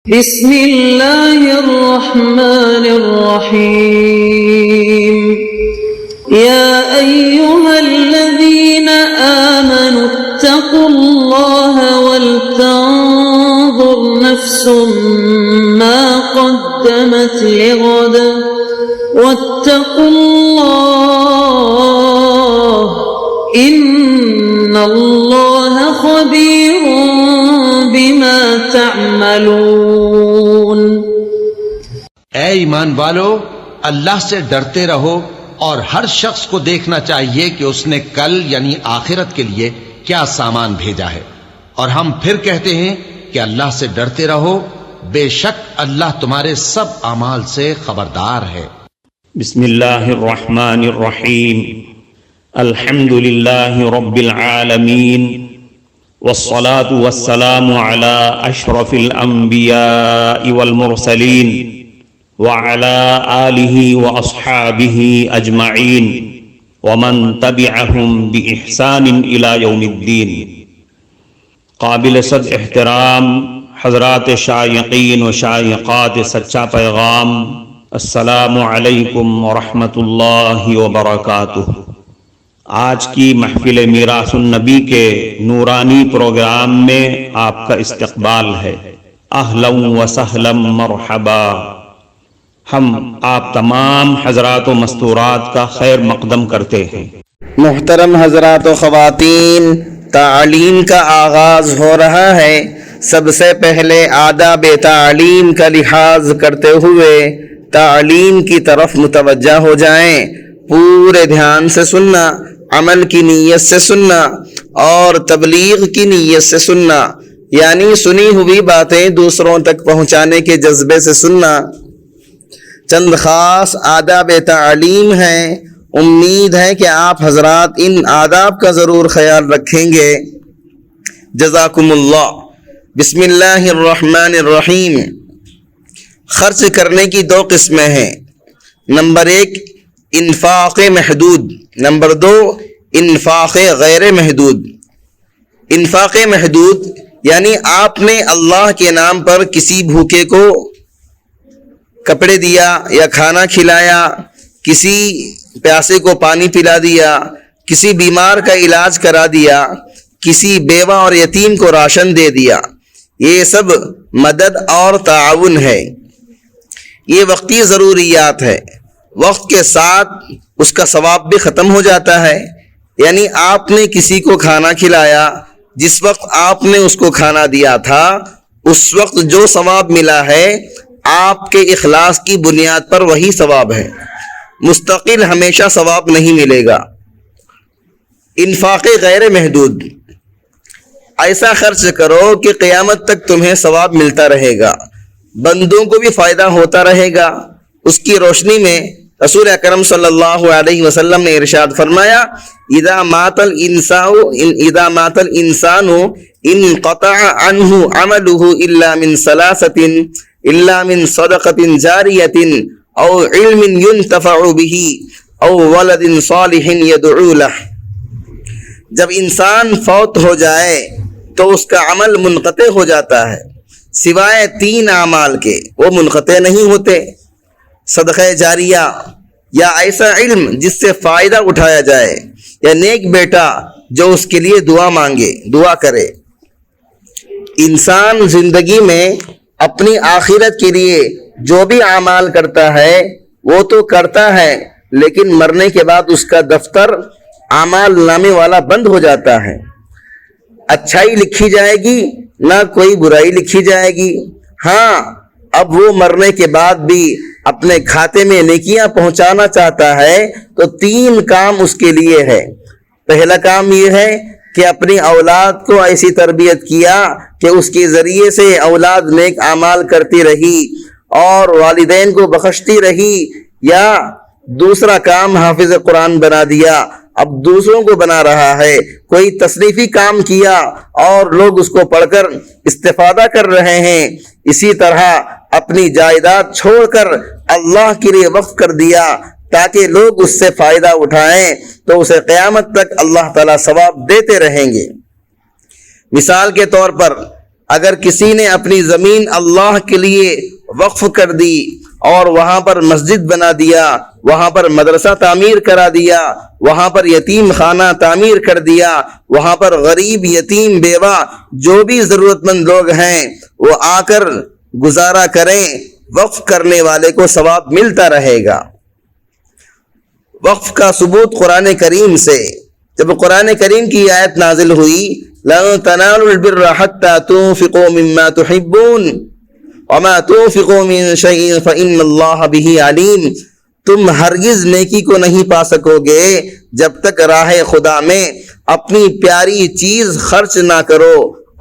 بسم اللہ الرحمن الرحیم یا ایہا الذین آمنوا اتقوا اللہ ولتنظر نفس ما قدمت لغد واتقوا اللہ ان اللہ خبیر بما تعملون۔ اے ایمان والو، اللہ سے ڈرتے رہو اور ہر شخص کو دیکھنا چاہیے کہ اس نے کل یعنی آخرت کے لیے کیا سامان بھیجا ہے، اور ہم پھر کہتے ہیں کہ اللہ سے ڈرتے رہو، بے شک اللہ تمہارے سب اعمال سے خبردار ہے۔ بسم اللہ الرحمن الرحیم، الحمد للہ رب العالمین، والصلاة والسلام على اشرف الانبیاء والمرسلین وعلى آلہ واصحابہ اجمعین ومن تبعہم بإحسان الى یوم الدین۔ قابل صد احترام حضرات شائقین و شائقات سچا پیغام، السلام علیکم ورحمۃ اللہ وبرکاتہ۔ آج کی محفل میراث النبی کے نورانی پروگرام میں آپ کا استقبال ہے۔ اہلا و سہلا مرحبا۔ ہم آپ تمام حضرات و مستورات کا خیر مقدم کرتے ہیں۔ محترم حضرات و خواتین، تعلیم کا آغاز ہو رہا ہے۔ سب سے پہلے آداب تعلیم کا لحاظ کرتے ہوئے تعلیم کی طرف متوجہ ہو جائیں۔ پورے دھیان سے سننا، عمل کی نیت سے سننا اور تبلیغ کی نیت سے سننا، یعنی سنی ہوئی باتیں دوسروں تک پہنچانے کے جذبے سے سننا۔ چند خاص آداب تعلیم ہیں، امید ہے کہ آپ حضرات ان آداب کا ضرور خیال رکھیں گے۔ جزاکم اللہ۔ بسم اللہ الرحمن الرحیم۔ خرچ کرنے کی دو قسمیں ہیں۔ نمبر 1 انفاق محدود، نمبر 2 انفاق غیر محدود۔ انفاق محدود یعنی آپ نے اللہ کے نام پر کسی بھوکے کو کپڑے دیا یا کھانا کھلایا، کسی پیاسے کو پانی پلا دیا، کسی بیمار کا علاج کرا دیا، کسی بیوہ اور یتیم کو راشن دے دیا، یہ سب مدد اور تعاون ہے۔ یہ وقتی ضروریات ہے، وقت کے ساتھ اس کا ثواب بھی ختم ہو جاتا ہے۔ یعنی آپ نے کسی کو کھانا کھلایا، جس وقت آپ نے اس کو کھانا دیا تھا اس وقت جو ثواب ملا ہے آپ کے اخلاص کی بنیاد پر وہی ثواب ہے، مستقل ہمیشہ ثواب نہیں ملے گا۔ انفاق غیر محدود، ایسا خرچ کرو کہ قیامت تک تمہیں ثواب ملتا رہے گا، بندوں کو بھی فائدہ ہوتا رہے گا۔ اس کی روشنی میں رسول اکرم صلی اللہ علیہ وسلم نے ارشاد فرمایا، اذا مات الانسان انقطع عنہ عملہ الا من ثلاثۃ، الا من صدقۃ جاریۃ او علم ينتفع به او ولد صالح يدعو له۔ جب انسان فوت ہو جائے تو اس کا عمل منقطع ہو جاتا ہے، سوائے 3 اعمال کے وہ منقطع نہیں ہوتے۔ صدقہ جاریہ یا ایسا علم جس سے فائدہ اٹھایا جائے، یا نیک بیٹا جو اس کے لیے دعا مانگے، دعا کرے۔ انسان زندگی میں اپنی آخرت کے لیے جو بھی اعمال کرتا ہے وہ تو کرتا ہے، لیکن مرنے کے بعد اس کا دفتر اعمال نامے والا بند ہو جاتا ہے۔ اچھائی لکھی جائے گی، نہ کوئی برائی لکھی جائے گی۔ ہاں، اب وہ مرنے کے بعد بھی اپنے کھاتے میں نیکیاں پہنچانا چاہتا ہے تو 3 کام اس کے لیے ہے۔ پہلا کام یہ ہے کہ اپنی اولاد کو ایسی تربیت کیا کہ اس کے ذریعے سے اولاد نیک اعمال کرتی رہی اور والدین کو بخشتی رہی، یا دوسرا کام حافظ قرآن بنا دیا، اب دوسروں کو بنا رہا ہے۔ کوئی تصنیفی کام کیا اور لوگ اس کو پڑھ کر استفادہ کر رہے ہیں۔ اسی طرح اپنی جائیداد چھوڑ کر اللہ کے لیے وقف کر دیا تاکہ لوگ اس سے فائدہ اٹھائیں، تو اسے قیامت تک اللہ تعالیٰ ثواب دیتے رہیں گے۔ مثال کے طور پر اگر کسی نے اپنی زمین اللہ کے لیے وقف کر دی اور وہاں پر مسجد بنا دیا، وہاں پر مدرسہ تعمیر کرا دیا، وہاں پر یتیم خانہ تعمیر کر دیا، وہاں پر غریب یتیم بیوہ جو بھی ضرورت مند لوگ ہیں وہ آ کر گزارا کریں، وقف کرنے والے کو ثواب ملتا رہے گا۔ وقف کا ثبوت قرآن کریم سے، جب قرآن کریم کی آیت نازل ہوئی لَن تَنَالُوا الْبِرَّ حَتَّى تُنْفِقُوا مِمَّا تُحِبُّونَ وَمَا تُنْفِقُوا مِنْ شَيْءٍ فَإِنَّ اللَّهَ بِهِ عَلِيمٌ، تم ہرگز نیکی کو نہیں پا سکو گے جب تک راہ خدا میں اپنی پیاری چیز خرچ نہ کرو،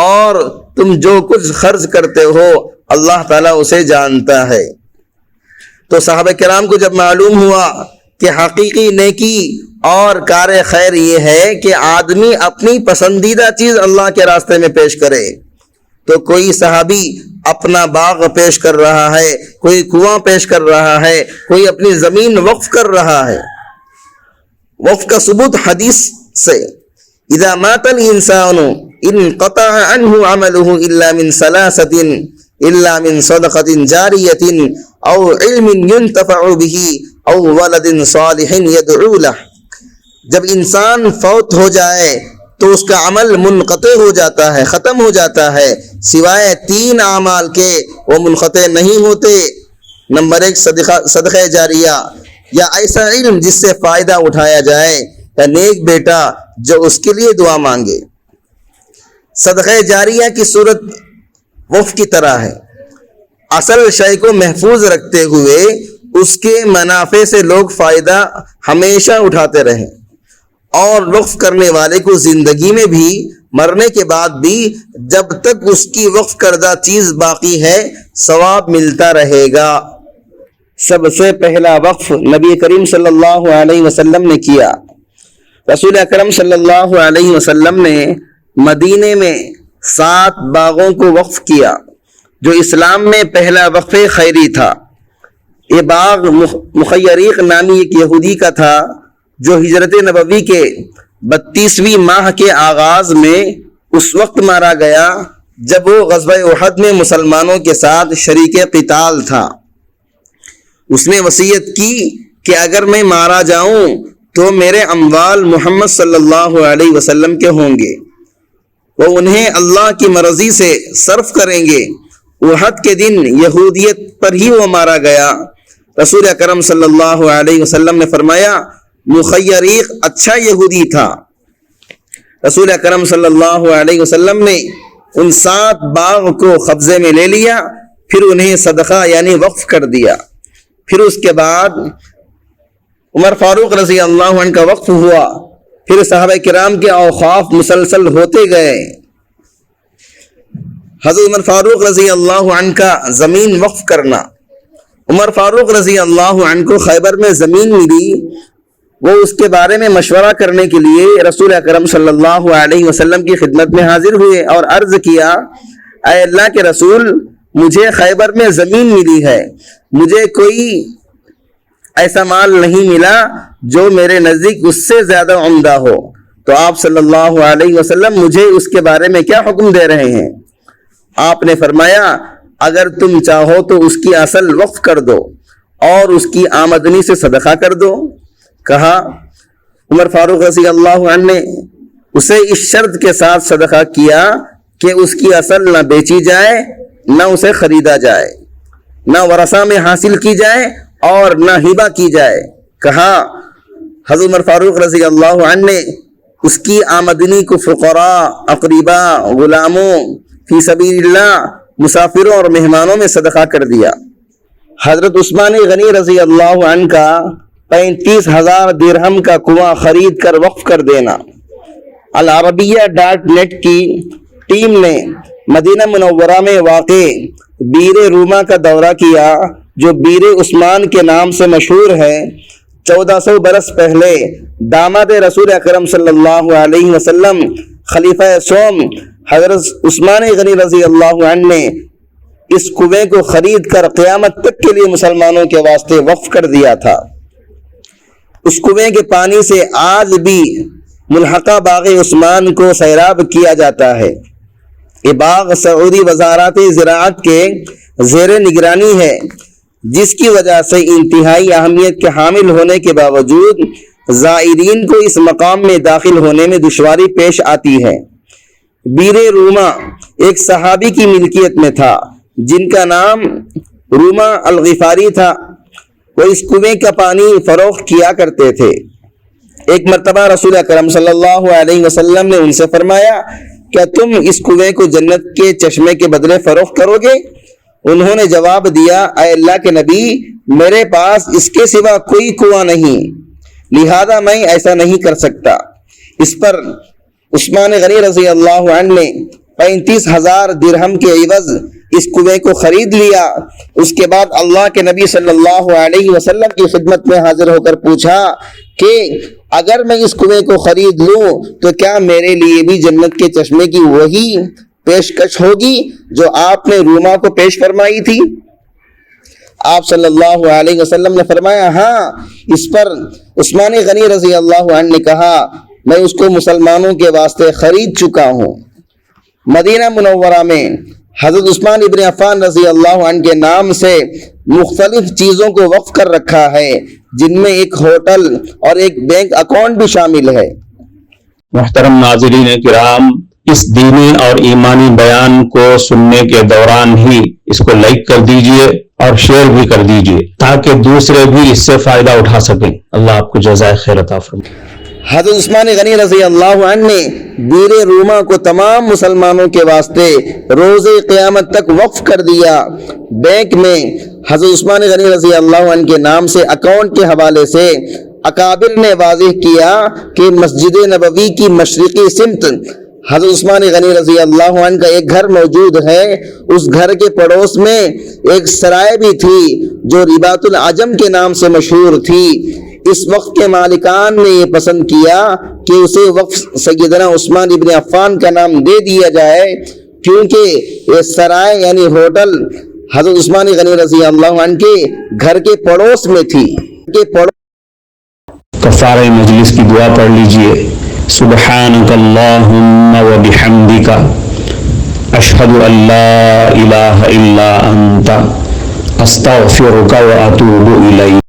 اور تم جو کچھ خرچ کرتے ہو اللہ تعالیٰ اسے جانتا ہے۔ تو صحابہ کرام کو جب معلوم ہوا کہ حقیقی نیکی اور کار خیر یہ ہے کہ آدمی اپنی پسندیدہ چیز اللہ کے راستے میں پیش کرے، تو کوئی صحابی اپنا باغ پیش کر رہا ہے، کوئی کنواں پیش کر رہا ہے، کوئی اپنی زمین وقف کر رہا ہے۔ وقف کا ثبوت حدیث سے، اذا مات الانسان انقطع عنه عمله الا من ثلاثة الا من صدقة جاریة او علم ينتفع به او ولد صالح يدعو له، جب انسان فوت ہو جائے تو اس کا عمل منقطع ہو جاتا ہے، ختم ہو جاتا ہے، سوائے 3 اعمال کے وہ منقطع نہیں ہوتے۔ نمبر 1 صدقہ جاریہ، یا ایسا علم جس سے فائدہ اٹھایا جائے، یا نیک بیٹا جو اس کے لیے دعا مانگے۔ صدقہ جاریہ کی صورت وقف کی طرح ہے، اصل شے کو محفوظ رکھتے ہوئے اس کے منافع سے لوگ فائدہ ہمیشہ اٹھاتے رہیں، اور وقف کرنے والے کو زندگی میں بھی، مرنے کے بعد بھی، جب تک اس کی وقف کردہ چیز باقی ہے ثواب ملتا رہے گا۔ سب سے پہلا وقف نبی کریم صلی اللہ علیہ وسلم نے کیا۔ رسول اکرم صلی اللہ علیہ وسلم نے مدینے میں 7 باغوں کو وقف کیا، جو اسلام میں پہلا وقف خیری تھا۔ یہ باغ مخیریق نامی ایک یہودی کا تھا، جو ہجرت نبوی کے 32ویں ماہ کے آغاز میں اس وقت مارا گیا جب وہ غزوہ احد میں مسلمانوں کے ساتھ شریک قتال تھا۔ اس نے وصیت کی کہ اگر میں مارا جاؤں تو میرے اموال محمد صلی اللہ علیہ وسلم کے ہوں گے، وہ انہیں اللہ کی مرضی سے صرف کریں گے۔ احد کے دن یہودیت پر ہی وہ مارا گیا۔ رسول اکرم صلی اللہ علیہ وسلم نے فرمایا مخیریق اچھا یہودی تھا۔ رسول اکرم صلی اللہ علیہ وسلم نے ان 7 باغ کو قبضے میں لے لیا، پھر انہیں صدقہ یعنی وقف کر دیا۔ پھر اس کے بعد عمر فاروق رضی اللہ عنہ کا وقف ہوا، پھر صحابہ کرام کے اوقاف مسلسل ہوتے گئے۔ حضرت عمر فاروق رضی اللہ عنہ کا زمین وقف کرنا، عمر فاروق رضی اللہ عنہ کو خیبر میں زمین ملی، وہ اس کے بارے میں مشورہ کرنے کے لیے رسول اکرم صلی اللہ علیہ وسلم کی خدمت میں حاضر ہوئے اور عرض کیا، اے اللہ کے رسول، مجھے خیبر میں زمین ملی ہے، مجھے کوئی ایسا مال نہیں ملا جو میرے نزدیک اس سے زیادہ عمدہ ہو، تو آپ صلی اللہ علیہ وسلم مجھے اس کے بارے میں کیا حکم دے رہے ہیں؟ آپ نے فرمایا اگر تم چاہو تو اس کی اصل وقف کر دو اور اس کی آمدنی سے صدقہ کر دو۔ کہا عمر فاروق رضی اللہ عنہ نے اسے اس شرط کے ساتھ صدقہ کیا کہ اس کی اصل نہ بیچی جائے، نہ اسے خریدا جائے، نہ ورثہ میں حاصل کی جائے اور نہ ہبہ کی جائے۔ کہا حضرت عمر فاروق رضی اللہ عنہ نے اس کی آمدنی کو فقراء، اقربا، غلاموں، فی سبیل اللہ، مسافروں اور مہمانوں میں صدقہ کر دیا۔ حضرت عثمان غنی رضی اللہ عنہ کا 35,000 درہم کا کنواں خرید کر وقف کر دینا۔ العربیہ.net کی ٹیم نے مدینہ منورہ میں واقع بیر روما کا دورہ کیا، جو بیر عثمان کے نام سے مشہور ہے۔ 1400 برس پہلے داماد رسول اکرم صلی اللہ علیہ وسلم خلیفہ سوم حضرت عثمان غنی رضی اللہ عنہ نے اس کنویں کو خرید کر قیامت تک کے لیے مسلمانوں کے واسطے وقف کر دیا تھا۔ اس کنویں کے پانی سے آج بھی ملحقہ باغ عثمان کو سیراب کیا جاتا ہے۔ یہ باغ سعودی وزارت زراعت کے زیر نگرانی ہے، جس کی وجہ سے انتہائی اہمیت کے حامل ہونے کے باوجود زائرین کو اس مقام میں داخل ہونے میں دشواری پیش آتی ہے۔ بیر روما ایک صحابی کی ملکیت میں تھا جن کا نام روما الغفاری تھا۔ وہ اس کنویں کا پانی فروخت کیا کرتے تھے۔ ایک مرتبہ رسول اکرم صلی اللہ علیہ وسلم نے ان سے فرمایا، کیا تم اس کنویں کو جنت کے چشمے کے بدلے فروخت کرو گے؟ انہوں نے جواب دیا، اے اللہ کے نبی، میرے پاس اس کے سوا کوئی کنواں نہیں، لہذا میں ایسا نہیں کر سکتا۔ اس پر عثمان غنی رضی اللہ عنہ نے 35,000 درہم کے عوض اس کنویں کو خرید لیا۔ اس کے بعد اللہ کے نبی صلی اللہ علیہ وسلم کی خدمت میں حاضر ہو کر پوچھا کہ اگر میں اس کنویں کو خرید لوں تو کیا میرے لیے بھی جنت کے چشمے کی وہی پیشکش ہوگی جو آپ نے روما کو پیش فرمائی تھی؟ آپ صلی اللہ علیہ وسلم نے فرمایا، ہاں۔ اس پر عثمان غنی رضی اللہ عنہ نے کہا، میں اس کو مسلمانوں کے واسطے خرید چکا ہوں۔ مدینہ منورہ میں حضرت عثمان ابن عفان رضی اللہ عنہ کے نام سے مختلف چیزوں کو وقف کر رکھا ہے، جن میں ایک ہوٹل اور ایک بینک اکاؤنٹ بھی شامل ہے۔ محترم ناظرین کرام، اس دینی اور ایمانی بیان کو سننے کے دوران ہی اس کو لائک کر دیجئے اور شیئر بھی کر دیجئے تاکہ دوسرے بھی اس سے فائدہ اٹھا سکیں۔ اللہ آپ کو جزائے خیر عطا فرمائے۔ حضرت عثمان غنی رضی اللہ عنہ نے بیر روما کو تمام مسلمانوں کے واسطے روز قیامت تک وقف کر دیا۔ بینک میں حضرت عثمان غنی رضی اللہ عنہ کے نام سے اکاؤنٹ کے حوالے سے اکابر نے واضح کیا کہ مسجد نبوی کی مشرقی سمت حضرت عثمان غنی رضی اللہ عنہ کا ایک گھر موجود ہے۔ اس گھر کے پڑوس میں ایک سرائے بھی تھی جو رباط العجم کے نام سے مشہور تھی۔ اس وقت کے مالکان نے یہ پسند کیا کہ اسے وقف سیدنا عثمان ابن عفان کا نام دے دیا جائے، کیونکہ یہ سرائے یعنی ہوٹل حضرت عثمان غنی رضی اللہ عنہ کے گھر کے پڑوس میں تھی۔ کفارہ مجلس کی دعا پڑھ لیجئے۔ سبحانک اللہم و بحمدک، اشہد ان لا الہ الا انت، استغفرک و اتوب الیک۔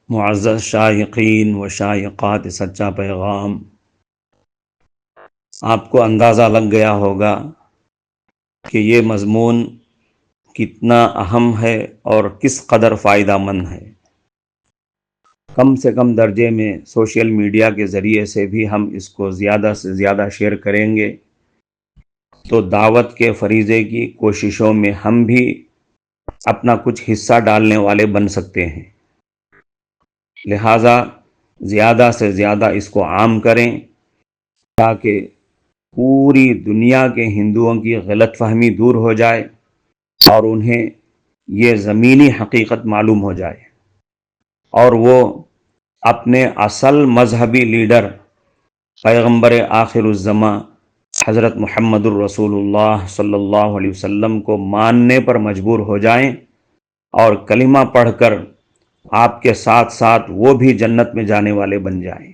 معزز شائقین و شائقات سچا پیغام، آپ کو اندازہ لگ گیا ہوگا کہ یہ مضمون کتنا اہم ہے اور کس قدر فائدہ مند ہے۔ کم سے کم درجے میں سوشل میڈیا کے ذریعے سے بھی ہم اس کو زیادہ سے زیادہ شیئر کریں گے تو دعوت کے فریضے کی کوششوں میں ہم بھی اپنا کچھ حصہ ڈالنے والے بن سکتے ہیں۔ لہٰذا زیادہ سے زیادہ اس کو عام کریں تاکہ پوری دنیا کے ہندوؤں کی غلط فہمی دور ہو جائے اور انہیں یہ زمینی حقیقت معلوم ہو جائے اور وہ اپنے اصل مذہبی لیڈر پیغمبر آخر الزماں حضرت محمد الرسول اللہ صلی اللہ علیہ وسلم کو ماننے پر مجبور ہو جائیں اور کلمہ پڑھ کر آپ کے ساتھ ساتھ وہ بھی جنت میں جانے والے بن جائیں۔